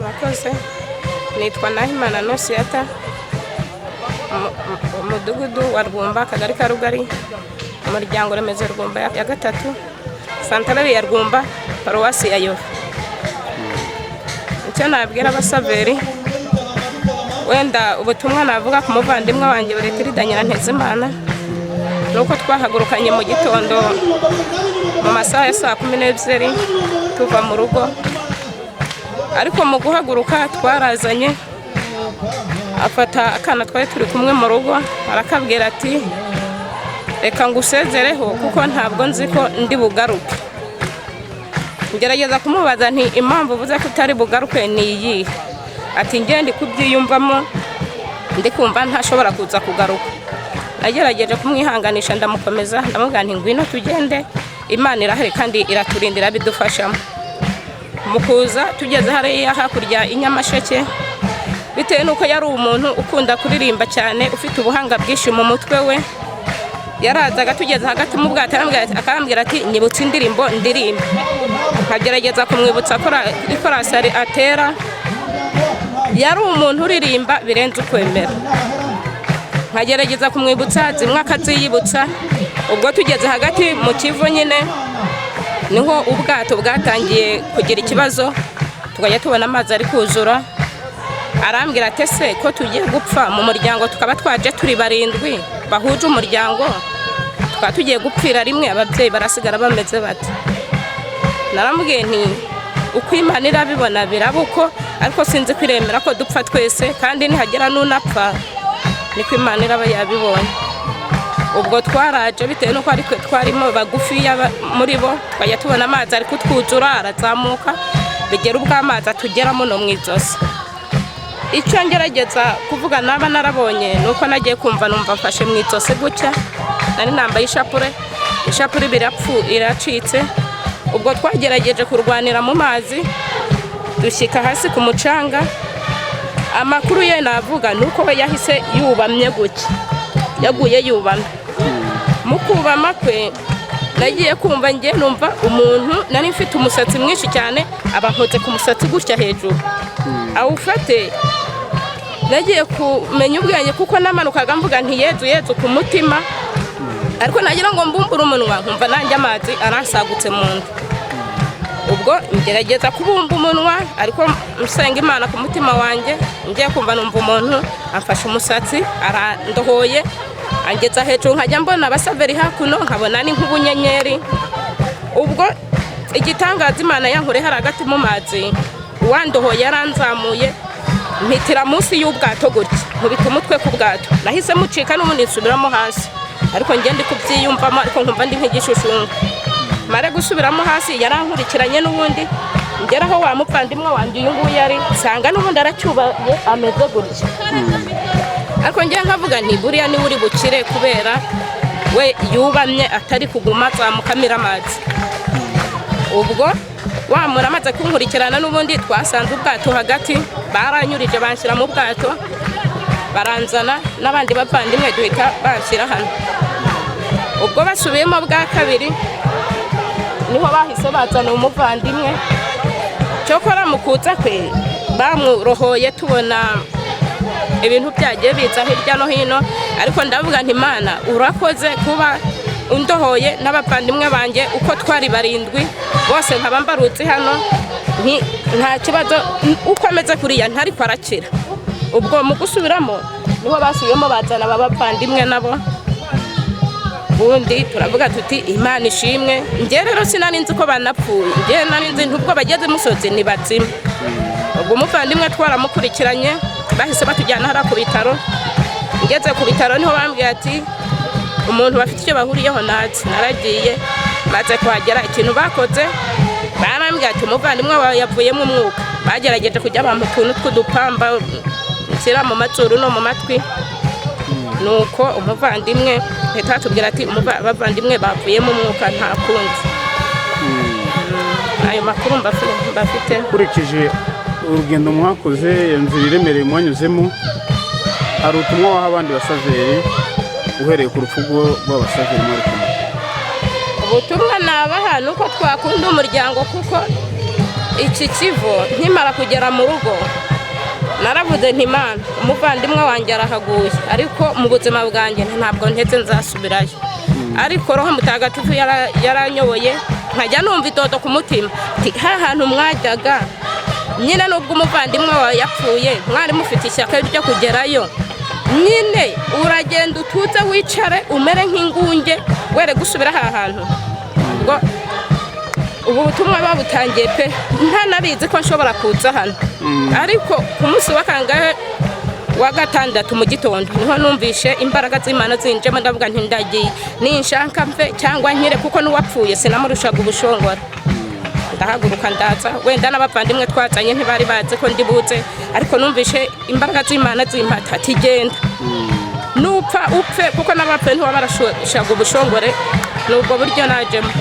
Murakoze. Nitwa NAHIMANA Annonciata, umudugudu wa Rwumba, akagari ka Rugari, umuryango remezo Rwumba ya gatatu, santarari ya Rwumba, paruwasi ya Yobe. Icyo nabwira Abasaveri, wenda ubutumwa navuga ku muvandimwe wanjye Beretirida Nyirantezimana, nuko twahagurukanye mu gitondo mu masaha ya saa 12 tuva mu rugo, ariko mu guhaguruka twarazanye afata akana twari turi kumwe mu rugo, arakabwira ati reka ngusezereho kuko ntabwo nzi ko ndi bugaruke. Ngerageza kumubaza nti impamvu uvuze ko utari bugaruke ni iyi? Ati ngende kubyiyumvamo ndi kumva ntashobora kuza kugaruka. Nagerageje kumwihanganisha ndamukomeza, ndamubwira nti ngwino tugende, Imana irahari kandi iraturindira bidufashamo. Mukuza tugeze hariya hakurya inyamasheke, bitewe nuko yari umuntu ukunda kuririmba cyane, ufite ubuhanga bwinshi mu mutwe we, yarazaga tugeze hagati mu bwato akambwira ati nyibutse indirimbo ndirimba. Nkagerageza kumwibutsa ko ikorasi atera, yari umuntu uririmba birenze ukwemera. Nkagerageza kumwibutsa zimwe akaziyibutsa. Ubwo tugeze hagati mu kivu nyine niho ubwato bwatangiye kugira ikibazo, tukajya tubona amazi ari kuzura. Arambwira ati ese ko tugiye gupfa mu muryango, tukaba twaje turi 7 bahuje umuryango, tukaba tugiye gupfira rimwe, ababyeyi barasigara bameze bati. Narambwiye nti uko Imana irabibona birabuko, ariko sinzi kwiremera ko dupfa twese, kandi nihagera n'unapfa niko Imana iraba yabibonye. Ubwo twaraje bitewe nuko ariko twarimo bagufi muri bo, twajya tubona amazi ari kutwuzura, arazamuka bigera ubwo amazi atugeramo no mwizosi. Icyo ngerageza kuvuga naba narabonye nuko nagiye kumva numva mfashe mwizosi gutya, nari nambaye ishapure birapfu iracitse. Ubwo twagerageje kurwanira mu mazi, dushyika hasi ku mucanga. Amakuru ye navuga nuko we yahise yubamye gutya, yaguye yubamye. Mukubama kwe nagiye kumva nge numva umuntu nari mfite umusatsi mwinshi cyane, abankoze ku musatsi gutya hejuru awufate. Nagiye kumenya ubwenge kuko namanukaga mvuga nti Yezu ku mutima, ariko nagira ngo mbumbure umunwa nkumva nanjye amazi aransagutse mu nda. Ubwo ngerageza kubumba umunwa, ariko musenga Imana ku mutima wanjye. Ngiye kumva numva umuntu amfashe umusatsi arandohoye angeza hejuru, nkajya mbona Abasaveri hakuno, nkabona ni nk'ubunyenyeri. Ubwo igitangaza Imana yankore hari hagati mu mazi, uwandohoye yaranzamuye, mpitira munsi y'ubwato gutya, nkubita umutwe ku bwato. Nahise mucika n'ubundi nsubiramo hasi, ariko ngiye ndi kubyiyumvamo, ariko nkumva ndi nk'igishushushungu. Mare gusubiramo hasi yarankurikiranye n'ubundi, ngeraho wa mupfandimwe wanjye uyu nguyu yari nsanga n'ubundi aracyubaye ameze gutya. Ariko ngiye nkavuga nti buriya ni uri bukire, kubera we yubamye atari kuguma zamukamira amazi. Ubwo wamura amaze kunkurikirana n'ubundi twasanze ubwato hagati, baranyurije banshyira mu bwato, baranzana n'abandi bapfandimwe duhita banshyira hano. Ubwo basubiyemo bwa kabiri niho bahise bazana umuvandimwe. Cyokora mukuza kwe bamurohoye, tubona ibintu byagiye biza hirya no hino, ariko ndavuga nti Imana urakoze kuba undohoye n'abapfandimwe banjye uko twari 7 bose nkaba mbarutse hano, nta kibazo uko ameze kuriya ntari kwarakira. Ubwo mu gusubiramo niho basubiyemo bazana abapfandimwe nabo, ubundi turavuga tuti Imana ishimwe. Nge rero sinari nzi ko banapfuye, nge nari nzi ubwo bageze musozi ni bazima. Ubwo umuvandimwe twaramukurikiranye, bahise batujyana hara ku bitaro. Ngeze ku bitaro niho bambwiye ati umuntu bafite icyo bahuriyeho natsi. Naragiye maze kuhagera, ikintu bakoze barambwiye ati umuvandimwe wawe yavuyemo umwuka. Bagerageje kujya bamutuntu tw'udupamba nshyira mu mazuru no mu matwi, nuko umuvandimwe leta atubwira ati abavandimwe bavuyemo umwuka nta kundi. Ayo makuru mbafite. Kurikije urugendo mwakoze, inzira iremereye mwanyuzemo, hari ubutumwa waha abandi Basaveri uhereye ku rupfu rw'Abasaveri muri kumwe? Ubutumwa nabaha nuko twakunda umuryango, kuko iki kivo nkimara kugera mu rugo naravuze nti Imana umuvandimwe wanjye arahaguye ariko mu buzima bwanjye ntabwo ntetse nzasubirayo ariko roho mutagatifu yaranyoboye nkajya numva itoto ku mutima ha hantu mwajyaga nyine nubwo umuvandimwe wawe yapfuye mwari mufite ishyaka ryo kugerayo nyine uragenda utuze wicare umere nk'ingunge were gusubira ha hantu ubwo ubu butumwa babutangiye pe ntanabizi ko nshobora kuza hano ariko ku munsi wa kangahe wa gatandatu mu gitondo niho numvishe imbaraga z'Imana zinjemo ndavuga nti ndagiye ninshaka mve cyangwa nkire kuko n'uwapfuye sinamurushaga ubushongora ndahaguruka ndaza wenda n'abavandimwe twazanye ntibari bazi ko ndibuze ariko numvishe imbaraga z'Imana zimpata ati genda nupfa upfe kuko n'abapfe ntiwabarashaga ubushongore nubwo buryo najemo